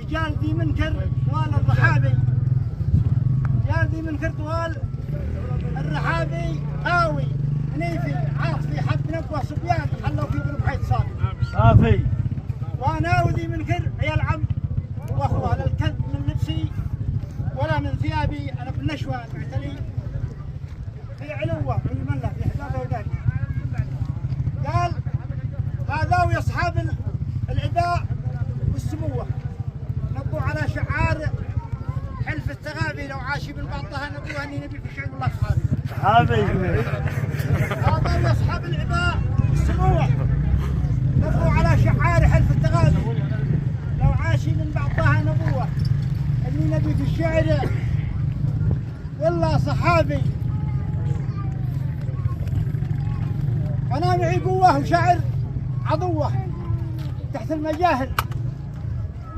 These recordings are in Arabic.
رجال ذي منكر طوال الرحابي، رجال ذي منكر طوال الرحابي قاوي نيفي عاطفي حب نبوه صبيان حلوا في قلوب حيث صافي. وانا وذي منكر عيال عم واخوه لا الكذب من لبسي ولا من ثيابي، انا بالنشوه المعتلي في علوه في المله في حجابه وداري. قال هذا يا اصحاب العداء والسموه نبوا على شعار حلف التغابي، لو عاشي بالباطه نبوه اني نبي في شعب الله صحابي. هذا يا اصحاب العداء والسموه نبوا على شعار حلف التغابي، لو عاشي من بعضها نبوه اني نبي في الشعر والله صحابي. انا معي قوه وشعر عضوه تحت المجاهل،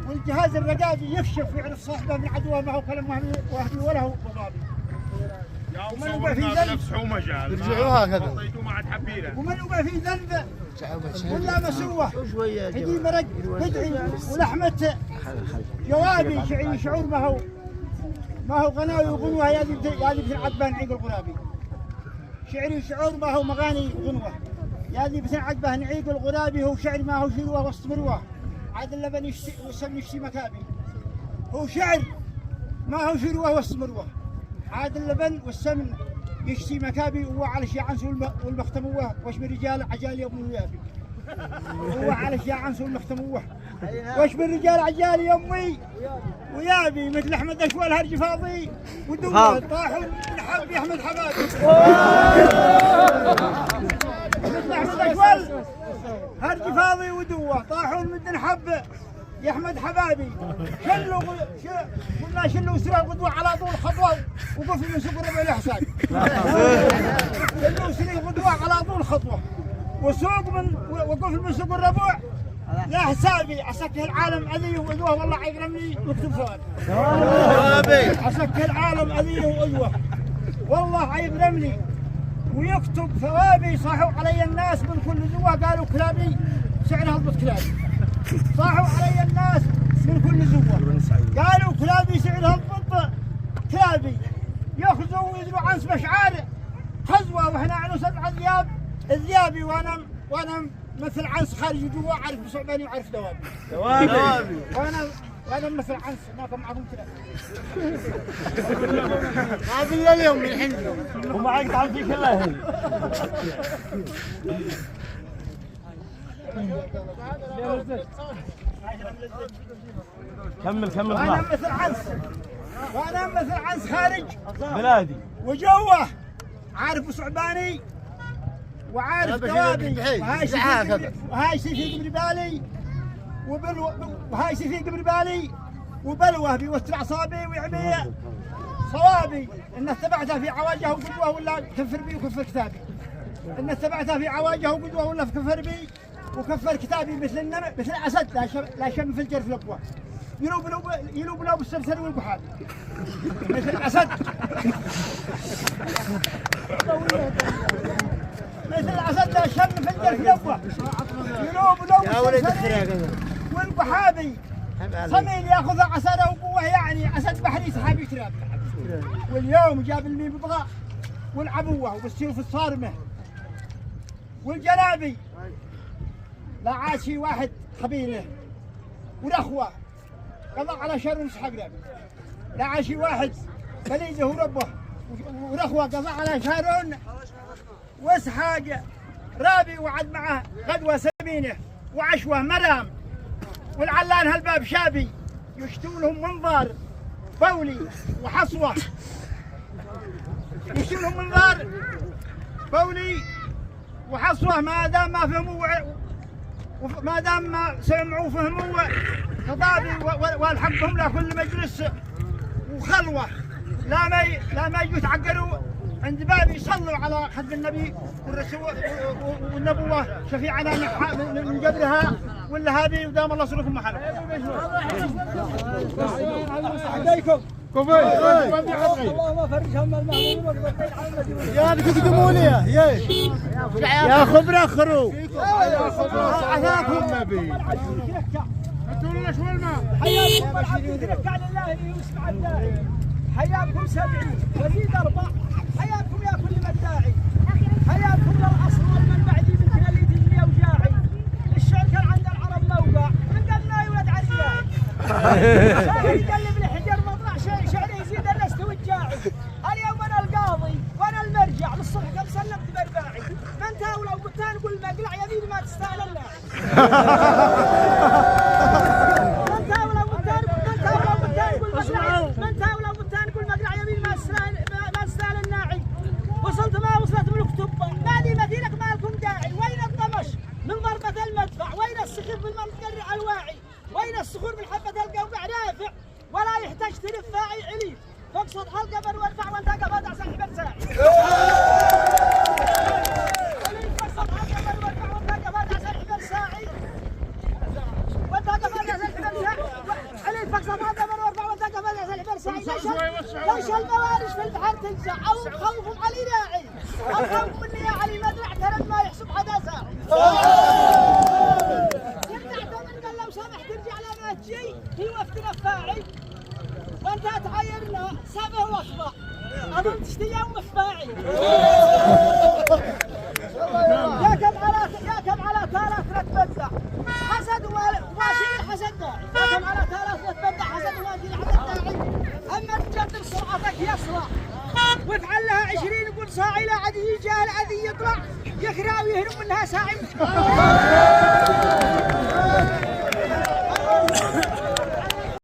والجهاز الرقابي يكشف ويعرف صاحبه من عدوه، ما هو كلام وهبي ولا هو ضبابي. ومن يبقى في ذنب رجعوها كذا ومن يبقى في ذنب ولا مسوه هدي مرق بدعي ولحمه جوابي شعري شعور ما هو غناوي وغنوه يا ذي عدبان عيق الغرابي. شعري شعور ما هو مغاني غنوه يا ذي بثن عدبه نعيق الغرابي. هو شعر ما هو شروه وسط مروه عاد اللبن يشتي مكابي. هو شعر ما هو شروه وسط مروه عاد اللبن والسمن يشتي مكابي. هو على الشيعنس والمختموه وش من رجال عجال يوم ويابي. هو على الشيعنس والمختموه وش من رجال عجال يومي ويابي. مثل احمد اشوى الهرج فاضي ودوه طاحوا من حب احمد حبابي. مثل احمد اشوى هرج فاضي ودوه طاحوا من حب يا احمد حبابي. قلنا شلوا سرى الغدوه على طول خطوه وقف من سوق الربع الاحسان. شلوا سرى الغدوه على طول خطوه وسوق من وقف من سوق الربع لا حسابي. عسكر العالم اذيه واذوه والله عيقرمني مكتوب فؤاد. عسكر العالم اذيه واذوه والله عيقرمني ويكتب ثوابي. صاحوا علي الناس من كل زوه قالوا كلابي سعرها هضبط كلابي. صاحوا علي الناس من كل زوه قالوا كلابي سعرها هضبط كلابي. ياخذوا ويدلوا عنس مشعار خزوه واحنا عنو 7 الذيابي. وانا مثل عنس خارج جوا عارف بصعباني وعارف دوابي. وانا مثل عنس ماكم معهم كذا. ما بالله اليوم من الحين ومعك تعرف فيك الله. كمل وانا مثل عنس خارج بلادي وجوه عارف بصعباني وعارف دوابي. وهاي سيفي قبل بالي وهاي سيفي قبل بالي وبلوه بيوتر اعصابي ويعمي صوابي. ان اتبعته في عواجه وقدوه ولا كفر بي وكفر كتابي. ان اتبعته في عواجه وقدوه ولا كفر بي وكفر كتابي. مثل النمر مثل الاسد لا شم في الجرف لبوه يلوب له بالسلسل والبحار. مثل الاسد مثل الاسد لا شم في الجرف لبوه يلوب له بالسلسل والبحابي. صميل ياخذ عسره وقوه يعني اسد بحري سحابي تراب. واليوم جاب الميم بغاء والعبوه والسيوف الصارمه والجلابي. لا عاشي واحد خبيله ورخوه قضى على شر وسحق رابي. لا عاشي واحد بليده وربه ورخوه قضى على شر واسحاق رابي. وعد معه غدوه سمينه وعشوه مرام والعلان هالباب شابي. يشتوا لهم منظار بولي وحصوه يشتوا لهم منظار بولي وحصوه. ما دام ما فهموا وما دام ما سمعوا فهموا خطابي والحقهم له كل مجلس وخلوه. لا ما يجوا يتعقلوا عند بابي يصلوا على خدم النبي والرسول والنبوه شفيعنا من قبلها ولا هذه ودام الله سركم محل. عليكم اللهم فرج هم المهمومين يا تقدموا لي يا خبره خرو عساكم النبي. حياكم العبد يتركع لله يسمع الداعي. حياكم 70 وزيد 4. حياكم يا كل مداعي. حياكم للاصل والمنبع ذي بنتنا اللي تجني اوجاعي. الشعر كان عند العرب موقع من قلنا يولد عزياعي. شاعر يقلب الحجر مطرح شعره يزيد الناس وجاعي. اليوم انا القاضي وانا المرجع للصبح كم سلمت برباعي. من تاول او قلت نقول مقلع يمين ما تستاهل الناعي. وصلت ما وصلت من الكتب نادي مدينك ما لكم داعي. وين الطمش من ضربة المدفع؟ وين السخيف بالمقرع الواعي؟ وين الصخور بالحبة القوقع رافع ولا يحتاج ترفاعي علي فوق سطح القبر وارفع وانت قبض على ساحب الساعي. فوق سطح القبر وارفع وانت قبض على ساحب الساعي. وانت قبض على ساحب الساعي. علي فوق سطح القبر وارفع وانت قبض على ساحب الساعي. ليش الموارش في البحر تنزع او خوف علي داعي. الخوف مني يا علي مدرع ترى ما يحسب حدا ساعي. سمعت من قال لو سمح ترجع لما تجي في وفد نفاعي. وانت تعايرنا سبه واصبع اظن تشتي يوم مفاعي. يا كم على ثلاث نتبدع حسد واشيل حسد داعي. يا كم على ثلاث نتبدع حسد واشيل حسد داعي. اما تجدد سرعتك يسرع وافعل لها 20 يقول صاعي لا عاد يجي العذي يطلع يخرع ويهرب منها ساعي.